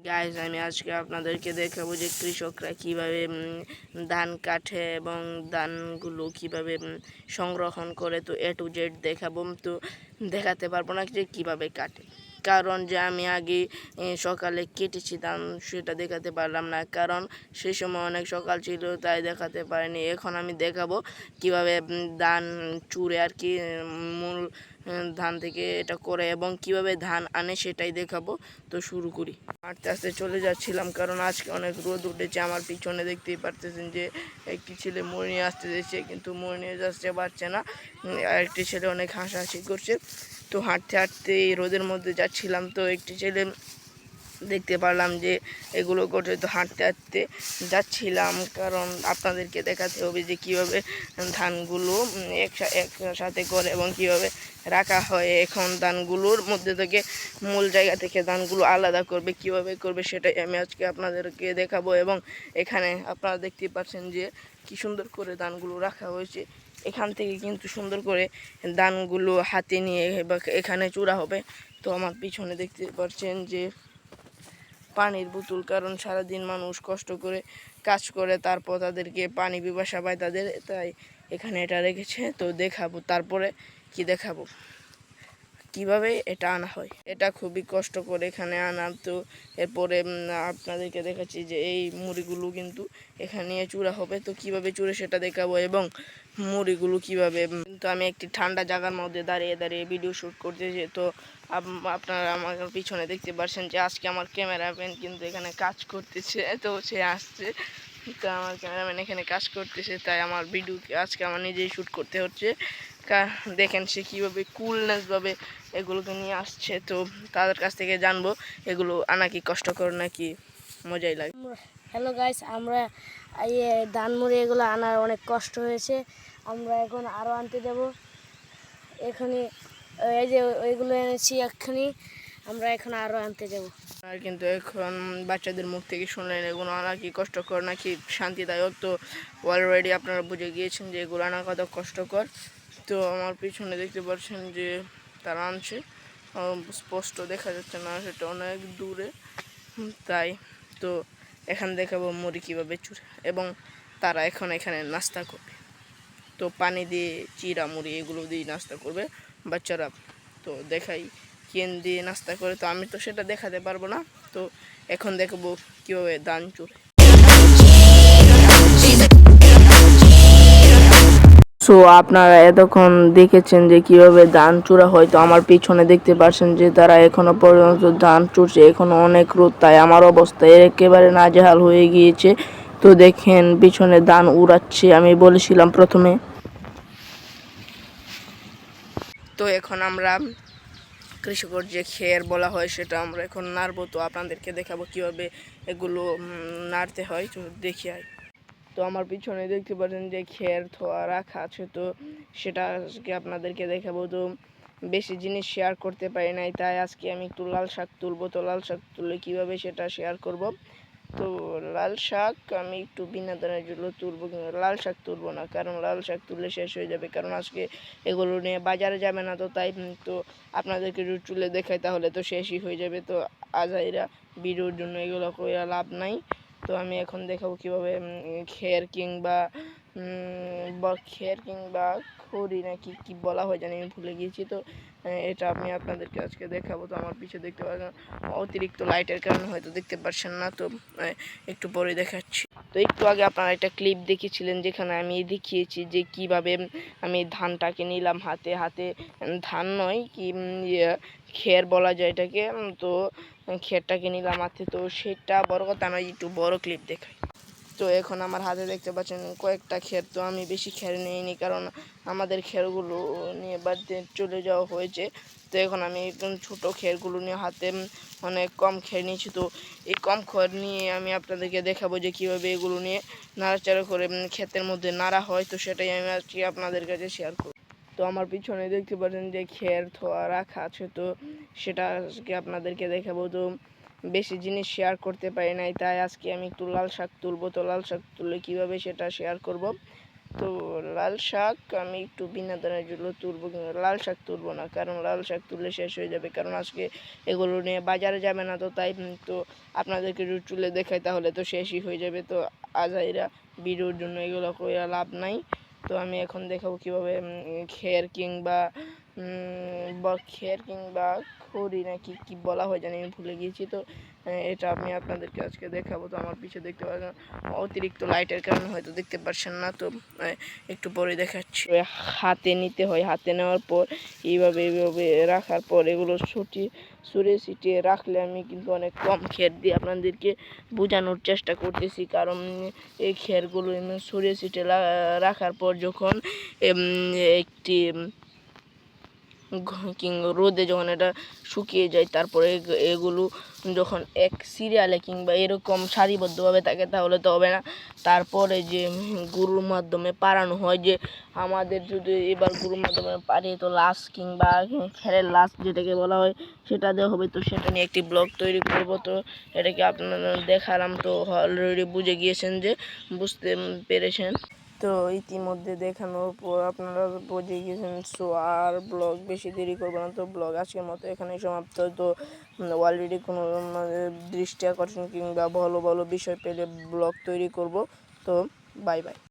Guys আমি আজকে আপনাদেরকে দেখাবো যে কৃষকরা কিভাবে ধান কাটে এবং ধানগুলো কিভাবে সংরক্ষণ করে। তো A to Z দেখাবো। তো দেখাতে পারবো না যে কিভাবে কাটে, কারণ যে আমি আগে সকালে কেটেছি ধান, সেটা দেখাতে পারলাম না, কারণ সেই সময় অনেক সকাল ছিল, তাই দেখাতে পারিনি। এখন আমি দেখাবো কিভাবে ধান চুড়ে আর কি মূল ধান থেকে এটা করে এবং কিভাবে ধান আনে সেটাই দেখাবো। তো শুরু করি। আস্তে আস্তে চলে যাচ্ছিলাম, কারণ আজকে অনেক রোদ উঠেছে। আমার পিছনে দেখতেই পারতেছেন যে একটি ছেলে মই নিয়ে আসতে যাচ্ছে, কিন্তু মই নিয়ে যাচ্ছে পারছে না। আরেকটি ছেলে অনেক হাসাহাসি করছে। তো হাঁটতে হাঁটতে এই রোদের মধ্যে যাচ্ছিলাম, তো একটি ছেলে দেখতে পারলাম যে এগুলো করছে। তো হাঁটতে হাঁটতে যাচ্ছিলাম, কারণ আপনাদেরকে দেখাতে হবে যে কীভাবে ধানগুলো একসাথে করে এবং কীভাবে রাখা হয়। এখন ধানগুলোর মধ্যে থেকে মূল জায়গা থেকে ধানগুলো আলাদা করবে, কিভাবে করবে সেটাই আমি আজকে আপনাদেরকে দেখাবো। এবং এখানে আপনারা দেখতে পাচ্ছেন যে কি সুন্দর করে ধানগুলো রাখা হয়েছে। এখান থেকে কিন্তু সুন্দর করে ধানগুলো হাতে নিয়ে এখানে চূড়া হবে। তো আমার পিছনে দেখতে পাচ্ছেন যে পানির বোতল, কারণ সারাদিন মানুষ কষ্ট করে কাজ করে, তারপর তাদেরকে পানি পিপাসা পায় তাদের, তাই এখানে এটা রেখেছে। তো দেখাবো তারপরে কি দেখাবো কিভাবে এটা আনা হয়। এটা খুবই কষ্ট করে এখানে আনা। তো এরপরে আপনাদেরকে দেখাচ্ছি যে এই মুড়িগুলো কিন্তু এখানে চূড়া হবে। তো কিভাবে চূড়ে সেটা দেখাবো এবং মুড়িগুলো কিভাবে। কিন্তু আমি একটি ঠান্ডা জায়গার মধ্যে দাঁড়িয়ে দাঁড়িয়ে ভিডিও শ্যুট করতেছি। তো আপনারা আমার পিছনে দেখতে পাচ্ছেন যে আজকে আমার ক্যামেরাম্যান কিন্তু এখানে কাজ করতেছে। তো সে আসছে, তো আমার ক্যামেরাম্যান এখানে কাজ করতেছে, তাই আমার ভিডিও আজকে আমার নিজেই শ্যুট করতে হচ্ছে। দেখেন সে কীভাবে কুলনেসভাবে এগুলোকে নিয়ে আসছে। তো তাদের কাছ থেকে জানবো এগুলো আনা কি কষ্টকর নাকি মজাই লাগে। হ্যালো গাইস, আমরা ধান মুড়ি এগুলো আনার অনেক কষ্ট হয়েছে। আমরা এখন আরও আনতে যাব। এখানে এই যে ওইগুলো এনেছি, এক্ষুনি আমরা এখন আরও আনতে যাব। আর কিন্তু এখন বাচ্চাদের মুখ থেকে শুনলেন এগুলো আনা কি কষ্টকর নাকি শান্তিদায়ক। তো অলরেডি আপনারা বুঝে গিয়েছেন যে এগুলো আনা কত কষ্টকর। তো আমার পিছনে দেখতে পাচ্ছেন যে তারা আনছে, স্পষ্ট দেখা যাচ্ছে না, সেটা অনেক দূরে। তাই তো এখান দেখাবো মুড়ি কীভাবে চুরে এবং তারা এখন এখানে নাস্তা করবে। তো পানি দিয়ে চিরা মুড়ি এগুলো দিয়ে নাস্তা করবে বাচ্চারা। তো দেখাই কেন দিয়ে নাস্তা করে। তো আমি তো সেটা দেখাতে পারবো না। তো এখন দেখাবো কীভাবে ধান চুরে। সো আপনারা এতক্ষণ দেখেছেন যে কিভাবে ধান চূড়া হয়। তো আমার পিছনে দেখতে পাচ্ছেন যে তারা এখনো পর্যন্ত ধান চুরছে, এখনো অনেক রোদ, তাই আমার অবস্থা একেবারে নাজেহাল হয়ে গিয়েছে। তো দেখেন পিছনে ধান উড়াচ্ছে, আমি বলেছিলাম প্রথমে। তো এখন আমরা কৃষকের যে খের বলা হয় সেটা আমরা এখন নাড়বো। তো আপনাদেরকে দেখাবো কিভাবে এগুলো নাড়তে হয়। তো দেখি আয়। তো আমার পিছনে দেখতে পাচ্ছেন যে খের ধোয়া রাখা আছে, তো সেটা আজকে আপনাদেরকে দেখাবো। তো বেশি জিনিস শেয়ার করতে পারি নাই, তাই আজকে আমি একটু লাল শাক তুলবো। তো লাল শাক তুলে কীভাবে সেটা শেয়ার করব। তো লাল শাক আমি একটু বিনোদনের জন্য তুলবো, কিন্তু লাল শাক তুলবো না, কারণ লাল শাক তুললে শেষ হয়ে যাবে, কারণ আজকে এগুলো নিয়ে বাজারে যাবে না। তো তাই তো আপনাদেরকে যদি তুলে দেখাই তাহলে তো শেষই হয়ে যাবে। তো আজাইরা ভিডিওর জন্য এগুলো করে লাভ নাই। তো আমি এখন দেখাবো কিভাবে খের কিংবা খড়ি নাকি কি বলা হয় জানি, আমি ভুলে গিয়েছি। তো এটা আমি আপনাদেরকে আজকে দেখাবো। তো আমার পিছিয়ে দেখতে পাচ্ছেন অতিরিক্ত লাইটের কারণে হয়তো দেখতে পাচ্ছেন না, তো একটু পরে দেখাচ্ছি। তো একটু আগে আপনারা একটা ক্লিপ দেখেছিলেন যেখানে আমি দেখিয়েছি যে কিভাবে আমি ধানটাকে নিলাম হাতে হাতে, ধান নয় কি খের বলা যায় এটাকে। তো খেরটাকে নিলাম হাতে, তো সেটা বড় কথা নয়, একটু বড় ক্লিপ দেখাই। তো এখন আমার হাতে দেখতে পাচ্ছেন কয়েকটা খের। তো আমি বেশি খের নিইনি, কারণ আমাদের খেরগুলো নিয়ে বাড়িতে চলে যাওয়া হয়েছে। তো এখন আমি ছোটো খেরগুলো নিয়ে হাতে অনেক কম খের নিয়েছি। তো এই কম খের নিয়ে আমি আপনাদেরকে দেখাবো যে কীভাবে এগুলো নিয়ে নাড়াচাড়া করে ক্ষেতের মধ্যে নাড়া হয়। তো সেটাই আমি আজকে আপনাদের কাছে শেয়ার করব। তো আমার পিছনে দেখতে পাচ্ছেন যে খের ধোয়া রাখা আছে, তো সেটা আজকে আপনাদেরকে দেখাবো। তো বেশি জিনিস শেয়ার করতে পারি নাই, তাই আজকে আমি একটু লাল শাক তুলবো। তো লাল শাক তুলে কীভাবে সেটা শেয়ার করব। তো লাল শাক আমি একটু বিনোদনের জন্য তুলবো, কিন্তু লাল শাক তুলবো না, কারণ লাল শাক তুললে শেষ হয়ে যাবে, কারণ আজকে এগুলো নিয়ে বাজারে যাবে না, তো তাই তো আপনাদেরকে একটু তুলে দেখাই, তাহলে তো শেষই হয়ে যাবে। তো আজাইরা ভিডিওর জন্য এগুলো করে লাভ নাই। তো আমি এখন দেখাবো কিভাবে খের কিংবা খের কিংবা খড়ি নাকি কি বলা হয় জানি, আমি ভুলে গিয়েছি। তো এটা আমি আপনাদেরকে আজকে দেখাবো। তো আমার পিছনে দেখতে পাচ্ছেন, অতিরিক্ত লাইটের কারণে হয়তো দেখতে পাচ্ছেন না, তো একটু পরে দেখাচ্ছি। হাতে নিতে হয়, হাতে নেওয়ার পর এইভাবে রাখার পর এগুলো ছড়িয়ে ছিটিয়ে রাখলে, আমি কিন্তু অনেক কম খের দিয়ে আপনাদেরকে বোঝানোর চেষ্টা করতেছি, কারণ এই খেরগুলো ছড়িয়ে ছিটিয়ে রাখার পর যখন একটি রোদে যখন এটা শুকিয়ে যায়, তারপরে এগুলো যখন এক সিরিয়ালে কিংবা এরকম সারিবদ্ধভাবে থাকে তাহলে তো হবে না। তারপরে যে গরুর মাধ্যমে পাড়ানো হয়, যে আমাদের যদি এবার গরুর মাধ্যমে পাড়িয়ে তো লাশ কিংবা খেরের লাশ যেটাকে বলা হয় সেটা দেওয়া হবে। তো সেটা নিয়ে একটি ব্লগ তৈরি করব। তো এটাকে আপনারা দেখালাম, তো অলরেডি বুঝে গিয়েছেন, যে বুঝতে পেরেছেন। তো ইতিমধ্যে দেখানোর পর আপনারা বুঝে গিয়েছেন। সো আর ব্লগ বেশি দেরি করবো না, তো ব্লগ আজকের মতো এখানেই সমাপ্ত। তো অলরেডি কোনো দৃষ্টি আকর্ষণ কিংবা ভালো ভালো বিষয় পেলে ব্লগ তৈরি করব। তো বাই বাই।